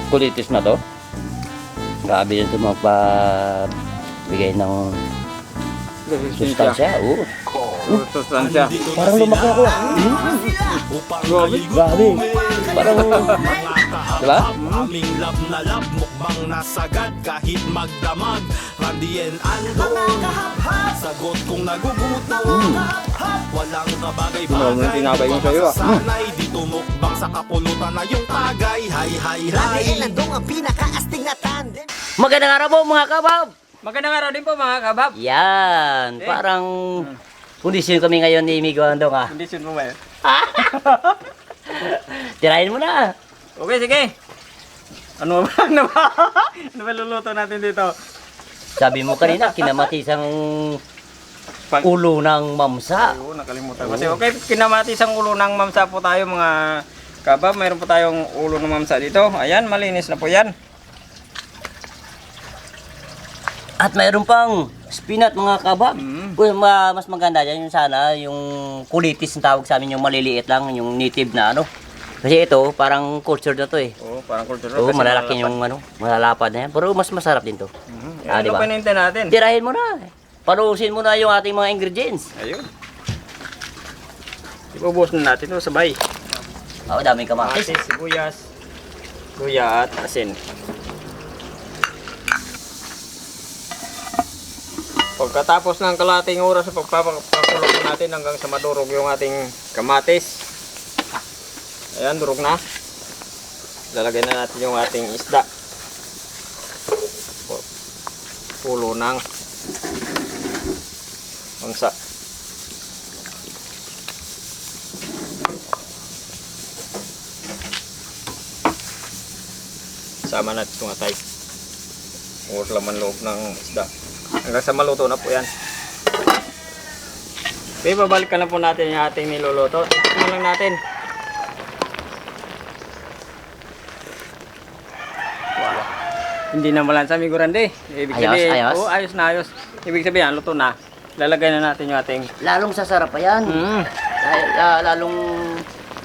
kulitis na to. Grabe na ito magpabigay ng sustansya. Oo. Sustansya. Parang lumaki ako. Grabe. Parang, diba? Aming lab na lab, mukbang nasagad kahit magdamag. Randy and Ando, sagot kung nagugutom. Walang kabagay-bagay, Tinabay mo sa'yo. sanay dito mukbang sa kapulutan na yung tagay. Hay hay hay. Randy and Andong ang pinakaastig na tandem. Magandang araw po mga kabab. Magandang araw din po mga kabab. Yan. Parang kondisyon kami ngayon ni Migo Andong ah. Kondisyon mo ba yun? Tirahin mo na. Okay, sige. Ano ba? Ano ba luluto natin dito? Sabi mo kanina, kinamatisang ulo ng mamsa. Oo, nakalimutan. Kasi okay, kinamatis ang ulo ng mamsa po tayo mga kabab. Mayroon po tayong ulo ng mamsa dito. Ayan, malinis na po yan. At mayroon pang spinat mga kabab. Mas maganda dyan yung sana, yung kulitis ang tawag sa amin, yung maliliit lang, yung native na ano. Kasi ito, parang culture na to eh. Oo, parang kultura. Oo, malalaki yung ano, malalapad na yan. Pero mas masarap din to. Yan, diba? ano pinintay natin? Tirahin mo na. Parusin mo na yung ating mga ingredients. Ayun. Ibubuhos na natin ito sabay. Oo, daming kamatis. Kamatis, sibuyas, luya at asin. Pagkatapos ng kalating oras sa pagpapakulog natin hanggang sa madurog yung ating kamatis. Ayan, durog na. Lalagay na natin yung ating isda. Pulo ng mamsa. Sama natin itong atay. Or laman loob ng isda. Hanggang sa maluto na po yan. Okay, babalikan na po natin yung ating niluluto. Tikman lang natin. Wow. Hindi na malansa, Migo Randy. Ibig sabihin, Ayos. Oo, ayos na ayos. Ibig sabihin, luto na. Lalagay na natin yung ating Lalong sasarap pa yan. Lalong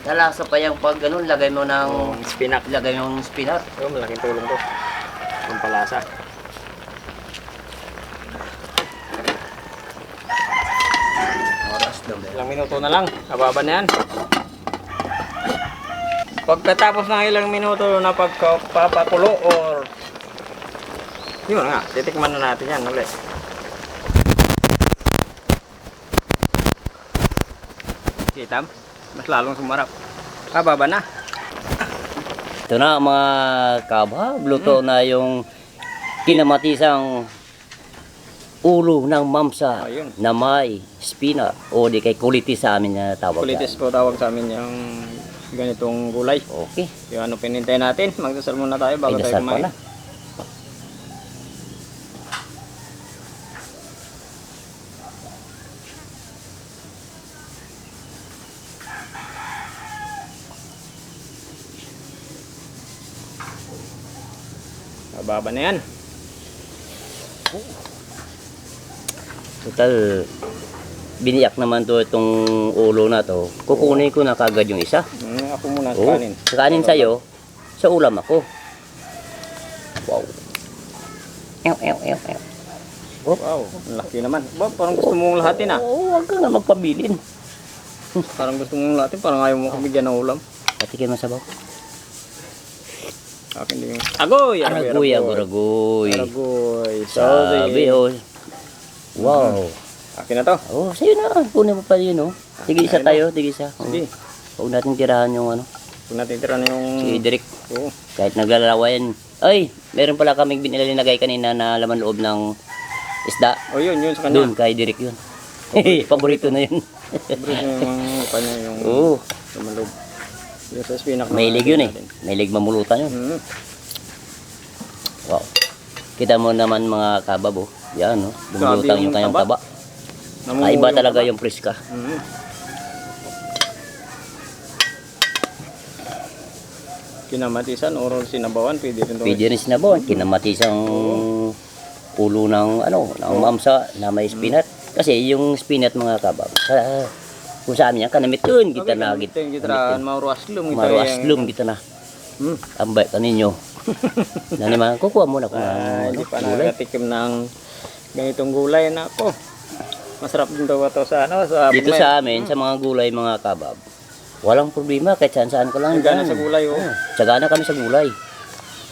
lalasa pa yung pag ganun, lagay mo ng spinach. lagay mo ng spinach. Oh, malaking tulong to. Pampalasa. Oras daw. Ilang minuto na lang. Kababa na yan. Pagkatapos ng ilang minuto na pagpapakulo or yun nga, titikman na natin yan ulit. Kitam, mas lalong sumarap. Kababa na. Ito na mga kabab, luto na yung kinamatisang ulo ng mamsa Ayun. na may spinach o di kay kulitis sa amin na tawag. Kulitis po tawag sa amin yung ganitong gulay. Okay. Yung ano pinintay natin, magdasal muna tayo Ay, bago tayo dasal kumain. pala. Kababa na yan. Total, biniyak naman to itong ulo na to. Kukunin ko na kagad yung isa. Ako muna sa Oo. kanin. Sa kanin sa'yo, sa ulam ako. Wow. Ew, ew, ew, ew. Wow, ang laki naman. Ba, parang gusto mong lahatin ah. Oo, huwag ka nga magpabilin. Parang gusto mong lahatin, parang ayaw mo kabigyan ng ulam. Patikin mo sa baw. Akin din yung... Agoy! Aragoy, aragoy. Aragoy. Sabi, oh. Wow. Akin na to. Oh, sa'yo na. Kunin mo pa yun, oh. Sige, isa tayo. Sige, isa. Sige. Huwag natin tirahan yung ano. Kung natitira na yung... Si Derek. Oo. Kahit naglalarawa yan. Ay, meron pala kaming binilalagay kanina na laman loob ng isda. Oh, yun sa kanya. Doon, kay Derek yun. Paborito na yun. Sobrang yung kanya yung... Oo. Lumalog. Yung sa spinach. na Mahilig yun eh. natin. Mahilig mamulutan yun. Wow. Kita mo naman mga kabab, oh. Yan, oh. Lumulutang Grabe yung kanyang taba. Namumuo Ay, iba yung talaga taba. yung priska. Kinamatisan or sinabawan, pwede rin to. Pwede rin sinabawan. Kinamatisang ulo ng ano, ng mamsa na may spinat. Kasi yung spinat mga kabab, kung sa amin yan, kanamit yun. Kita na, Kita maruaslum. maruaslum kita na. Ang bait ka ninyo. Na naman, kukuha muna kung Hindi pa gulay. nakatikim ng ganitong gulay na ako. Masarap din daw ito sa ano, sa Dito bumen. sa amin, sa mga gulay, mga kabab, walang problema, kahit saan-saan ka lang Sagana dyan. sa gulay, oh. Sagana kami sa gulay.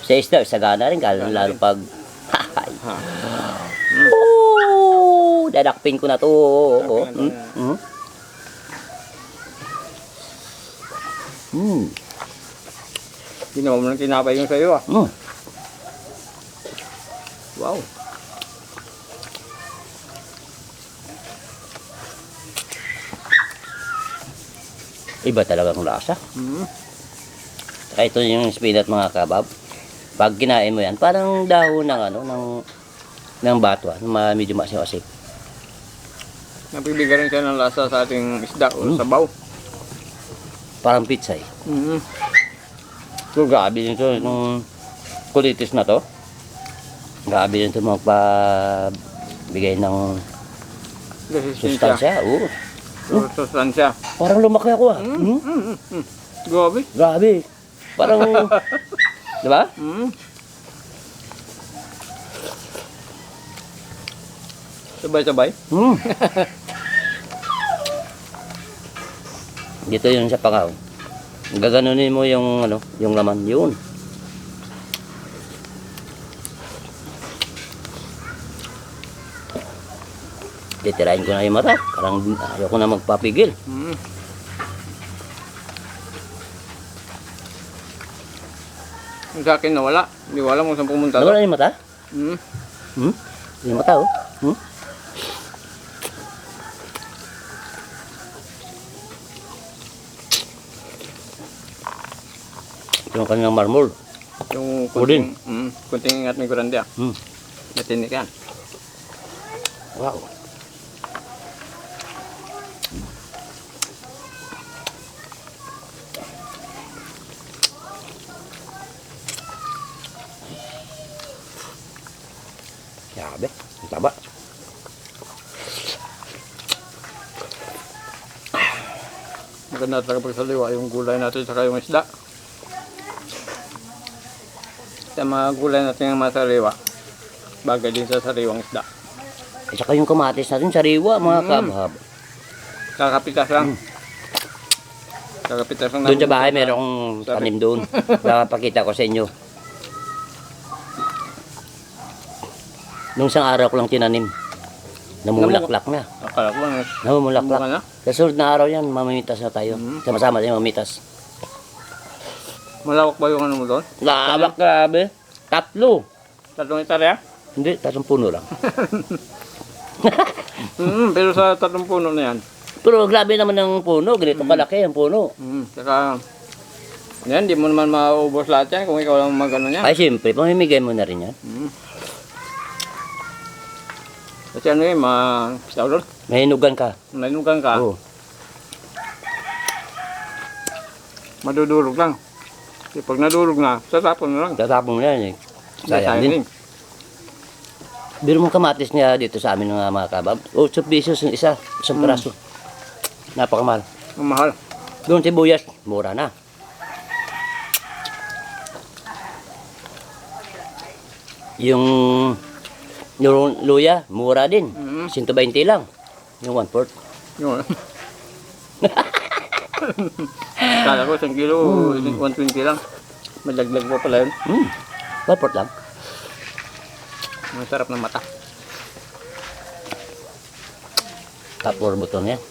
Sa isda, sagana rin, lalo pag, hahay. Ha. Oh, dadakpin ko na to. Oh. Dadakpin na to, Ginawa mo ng tinapay yung sa'yo, ah. Wow. Iba talagang lasa. Mm. Saka ito yung spinat, mga kabab. Pag kinain mo yan, parang dahon ng ng batwa, medyo masin-asip. Napibigyan rin siya ng lasa sa ating isda o sabaw. Parang pizza eh. So, grabe din ito, itong kulitis na to. Grabe din ito magpabigay ng sustansya. Oo. Sustansya. Parang lumaki ako ah. Grabe. Grabe. Parang, di ba? Sabay-sabay. Dito yun sa pangaw. Gaganunin mo yung yung laman yun. Titirahin ko na yung mata. Parang ayoko na magpapigil. Yung sa akin nawala. Hindi ko alam kung saan pumunta. Nawala yung mata? Hmm. Yung mata oh. Yung kanilang marmol. Yung Udin. kunting ingat may kurandi, ah. Matinik yan. Wow. Grabe, ang taba. Maganda talaga pagsaliwa yung gulay natin saka yung isda. Sa mga gulay natin yung masaliwa, bagay din sa sariwang isda. At saka yung kamatis natin, sariwa mga kabhab. Kakapitas lang. Kakapitas lang. Doon sa bahay, meron akong tanim doon. Napakita ko sa inyo. Nung isang araw ko lang tinanim. Namulaklak na. Akala ko lang. Namulaklak. na. Sa sunod na araw yan, mamimitas na tayo. Sama-sama tayo mamimitas. Malawak ba yung ano mo doon? Lawak, grabe. 3. 3 hektarya? Hindi, 3 puno lang. Pero sa 3 puno na yan. Pero grabe naman ang puno. Ganito kalaki ang puno. Saka, yan, di mo naman maubos lahat yan kung ikaw lang mag-ano niya. Ay, siyempre, pamimigay mo na rin yan. Kasi ano eh, doon, Mahinugan ka. nainugan ka, Oo. madudurog lang. Kasi pag nadurog na, tatapon na lang. Tatapon mo yan eh. Sayang din. Biro mong kamatis niya dito sa amin ng mga kabab. 8 pesos yung isa. Isang peraso. Napakamahal. Ang mahal. Doon sibuyas, mura na. Yung luya, mura din. 120 lang. Yung 1/4. Yun. Kala ko 1 kilo, 120 lang. Madagdag po pala yun. 1/4 lang. Ang sarap ng mata. Top 4 buto na yan.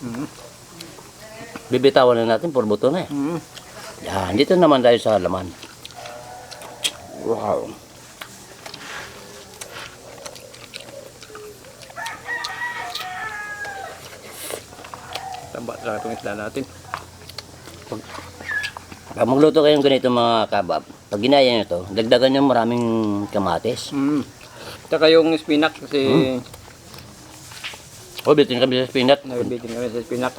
Bibitawan na natin 4 buto na eh. Yan, dito naman tayo sa laman. Wow. Taba sa itong isda natin. Pag magluto kayong ganito mga kabab, pag ginaya nyo ito, dagdagan nyo maraming kamatis. Tsaka yung spinach kasi O, bitin kami sa spinach. nabibitin kami sa spinach.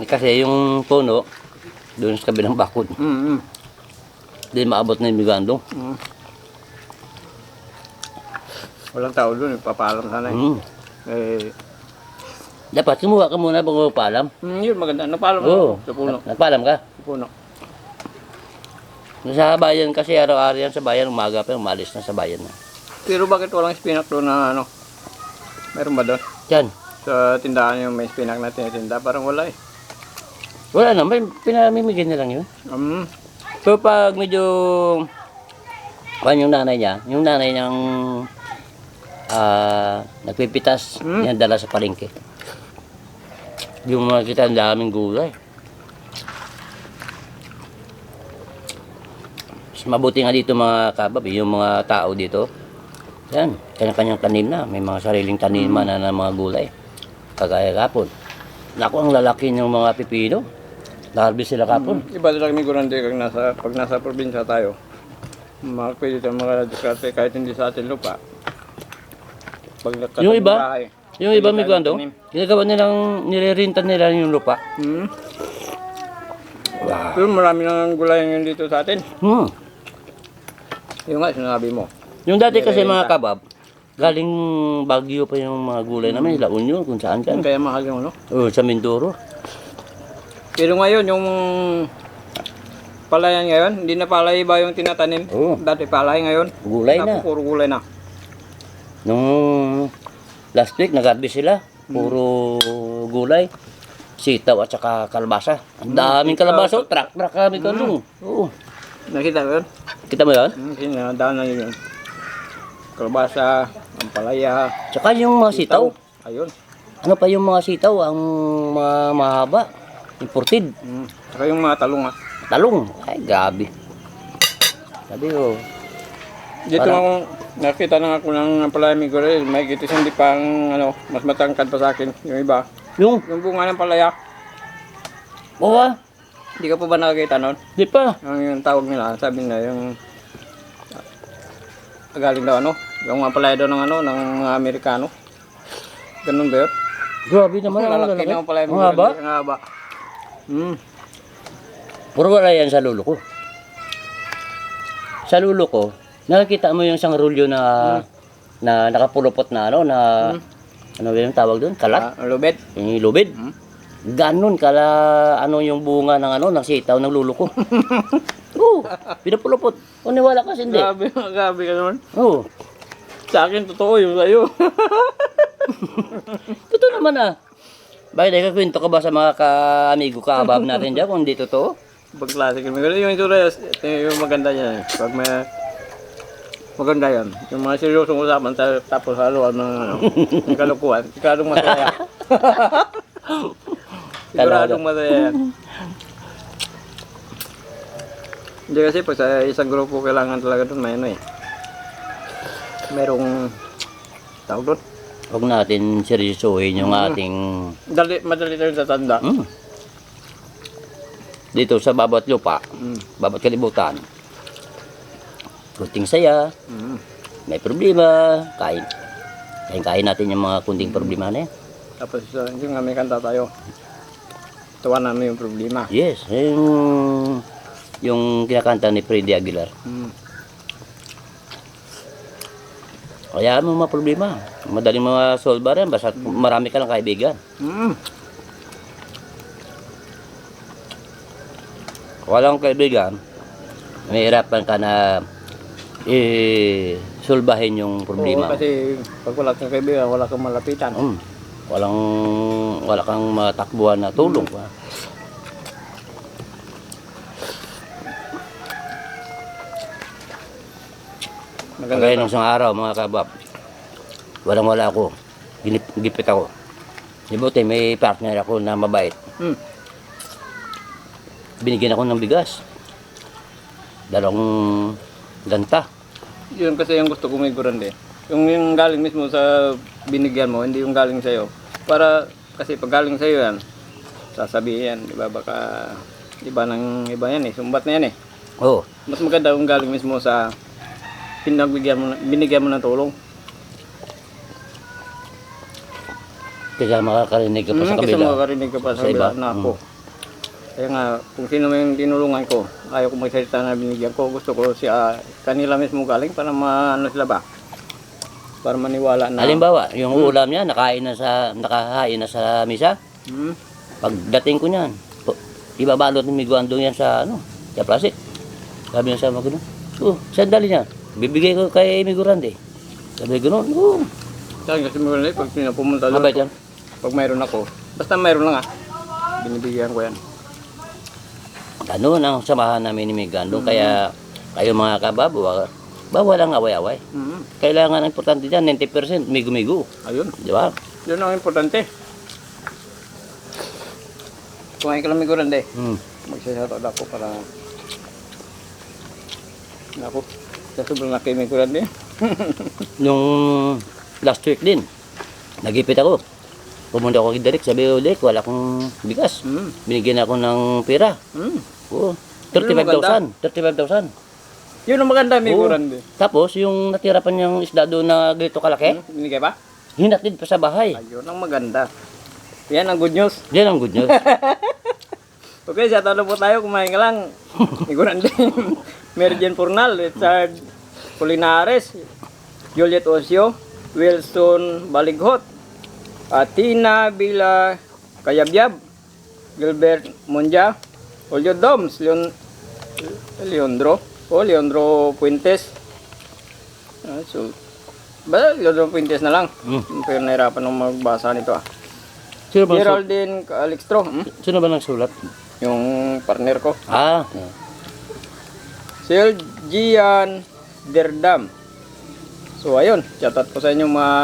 Kasi yung puno, doon sa kabilang bakod, hindi maabot na yung bigandong. Walang tao doon, papalam sana eh. Eh, Dapat kumuha ka muna bago paalam. Yun, maganda. Napalo mo Oo. sa puno. Nagpaalam ka. Sa puno. Sa bayan kasi araw-araw yan sa bayan, umaga pa umalis na sa bayan na. Pero bakit walang spinach doon na ano? Meron ba doon? Yan. Sa tindahan yung may spinach na tinitinda, parang wala eh. Wala na, pinamimigay na lang yun. So pag medyo yung nanay niyang nagpipitas, yan dala sa palengke. Yung mga kita ang daming gulay. Mas mabuti nga dito mga kabab, yung mga tao dito. Yan, kanya-kanyang tanim na. May mga sariling taniman na ng mga gulay. Kagaya kapon. Naku, ang lalaki ng mga pipino. Naharbis sila kapon. Iba talaga may gurante pag nasa probinsya tayo. Pwede tayo mga diskarte kahit hindi sa atin lupa. Pag Yung iba, bahay, yung iba may tayo kwento, tanim. ginagawa nilang, nilirintan nila yung lupa. Wow. Pero marami nang gulay ngayon dito sa atin. Yung nga, sinabi mo. Yung dati kasi mga kabab, galing Baguio pa yung mga gulay namin, La Union, kung saan saan. Kaya mahal yung ano. Sa Mindoro. Pero ngayon, yung palayan ngayon, hindi na palay ba yung tinatanim? Oo. Dati palay ngayon. Gulay na. Puro gulay na. Nung last week, nag-harvest sila. Puro gulay. Sitaw at saka kalabasa. Ang daming kalabasa. Truck kami kalung. Oo. Nakita ko yun? Kita mo yun? Sinadaan na yun. Kalabasa, ang palaya. Tsaka yung mga sitaw. Ayun. Ano pa yung mga sitaw? Ang mga mahaba. Imported. Saka yung mga talong ha. Talong. Ay, gabi. Sabi ko, Dito Parang- ako, nakita na ako ng palaya may gulay. May kitis hindi pang ano, mas matangkad pa sa akin. Yung iba. yung, Yung bunga ng palaya. Hindi ka pa ba nakakita nun? di pa. Yung tawag nila, sabi nila yung galing daw ano, yung mga palaya daw ng ano, ng mga Amerikano. Ganun ba yun? Grabe naman ang Lalaki lalaki. na ang palaya Ang haba. Ang haba. Puro wala yan sa lulo ko. Sa lulo ko, nakikita mo yung isang rulyo na nakapulupot na ano, na ano ba yung tawag doon? Kalat? Lubid. Yung lubid. Ganon ano yung bunga ng ano, ng sitaw ng lulo ko. Oo, pinapulupot. Uniwala kasi hindi. Grabe, grabe ka naman. Oo. Sa akin, totoo yung sa'yo. Totoo naman ah. Bakit nagkakwento ka ba sa mga ka-amigo ka-abab natin dyan kung hindi totoo? Pag klase kami. Pero yung itsura, yung maganda niya. Pag may maganda yan. Yung mga seryosong usapan, tapos haluan ng ano, ng kalukuhan. Siguradong masaya. Siguradong masaya yan. Hindi kasi pag sa isang grupo kailangan talaga doon may ano eh. Merong tawag doon. Huwag natin seryosohin yung ating Madali tayo tatanda. dito sa bawat lupa, bawat kalibutan. Kunting saya, may problema, kain natin yung mga kunting problema na yan. Tapos yung nga may kanta tayo. Tawanan mo yung problema. Yes, yung kinakanta ni Freddy Aguilar. Kaya mo mga problema. Madaling mga solve yan, basta marami ka lang kaibigan. Kung walang kaibigan, mahirapan ka na solbahin yung problema. Oo, kasi pag wala kang kaibigan, wala kang malapitan. Wala kang matakbuhan na tulong. Kagaya nung isang araw, mga kabab, walang-wala ako. Gipit ako. Dibuti, may partner ako na mabait. Binigyan ako ng bigas. 2 ganta. Yun kasi yung gusto ko may gurande. Yung galing mismo sa binigyan mo, hindi yung galing sa'yo. Para, kasi pag galing sa'yo yan, sasabihin yan, di ba, baka, iba ng iba yan eh, sumbat na yan eh. Oo. Mas maganda kung galing mismo sa binigyan mo ng tulong. Kaya makakarinig ka pa sa Kasi kabila. makakarinig ka pa sa Sa iba. kabila na ako. Kaya nga, kung sino mo yung tinulungan ko, ayaw ko magsalita na binigyan ko, gusto ko siya kanila mismo galing para maano sila ba? Para maniwala na. Halimbawa, yung ulam niya, nakahain na sa misa. Hmm. Pagdating ko niyan, ibabalot ni Miguandong yan sa, sa plastic. Sabi niya sa mga gano'n, sandali niya, bibigay ko kay Migurande. Sabi gano'n, Saan kasi mo pag pinapumunta doon. mabait yan. Pag mayroon ako, basta mayroon lang binibigyan ko yan. Ganun ang samahan namin ni Migandong. Kaya kayo mga kabab, bawal ang away-away. Kailangan ang importante dyan, 90% migo-migo. Ayun. Di ba? Yun ang importante. Kumain ka lang may gurande. Magsasatot ako para... Ako, sa sobrang laki may gurande. Nung last week din, nagipit ako. Pumunta ako kay Derek, sabi ko, Derek, wala akong bigas. Binigyan ako ng pera. Oo. 35,000. 35,000. Yun ang maganda may Oo. gurande. Tapos, yung natira pa niyang isda doon na ganito kalaki, Binigay pa? hinatid pa sa bahay. Ayun ang maganda. Yan ang good news. Yan ang good news. Okay, sa talo po tayo, kumain ka lang. May gurande. Merjen Purnal, Richard Culinares, Juliet Osio, Wilson Balighot, Tina Bila Kayabyab, Gilbert Monja, Julio Doms, Leandro Puentes. Leandro Puentes na lang. Pero nahirapan nung magbasa nito. Sino ba, Geraldine Alextro, sino ba nagsulat? yung partner ko. Ah, Sir Gian Derdam. So ayun, shoutout po sa inyo mga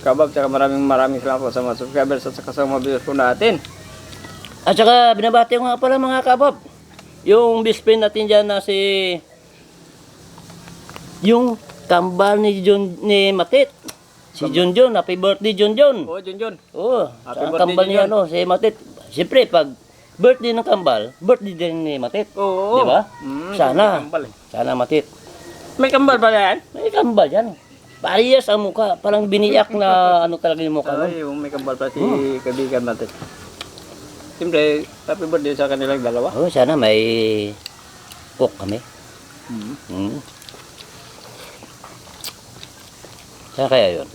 kabab, saka maraming salamat po sa mga subscribers at saka sa mga videos po natin. at saka binabati ko nga pala mga kabab. Yung best friend natin dyan na yung kambal ni Matit. Si John, happy birthday John. Oh, Junjun. Oo, Happy ang birthday, kambal niya John. si Matit. Siyempre, pag birthday ng kambal, birthday din ni Matit. Oo. Di ba? Sana. Kambal eh. Sana Matit. May kambal ba yan? May kambal yan. Parehas ang mukha. Parang biniyak na talaga yung mukha nun. Ay, yung may kambal pa si kaibigan natin. Siyempre, happy birthday sa kanilang dalawa. Oo, sana may cook kami. Saan kaya yun?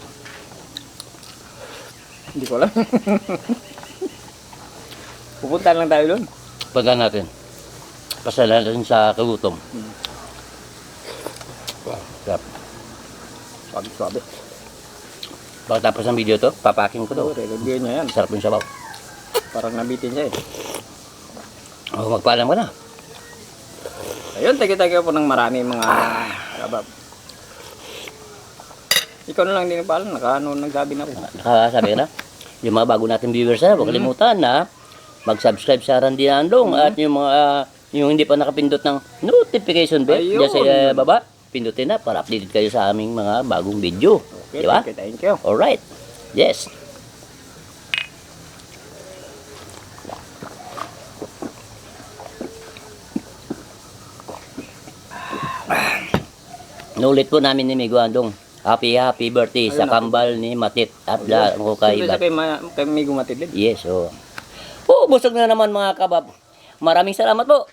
Hindi ko alam. Pupunta lang tayo doon. Pagka natin. Pasala natin sa kagutom. Sarap. Sabi. Pagkatapos ng video to, papaking ko to. Oo, review niya yan. Sarap yung sabaw. Parang nabitin siya eh. Oh, magpaalam ka na. Ayun, tagi-tagi po ng marami mga kabab. Ikaw na lang din pala, nagsabi na ako. Nakasabi ka na. Yung mga bago natin viewers na, huwag kalimutan na mag-subscribe sa Randy Andong at yung mga yung hindi pa nakapindot ng notification bell Ayun. dyan sa baba, pindutin na para updated kayo sa aming mga bagong video. Okay, Di ba? thank you. Alright. Yes. Nulit po namin ni Migo Andong. Happy birthday sa kambal ni Matit at ko kay Siyempre sa kay Migo Matid din. Yes, oh. Oh, busog na naman mga kabab. Maraming salamat po.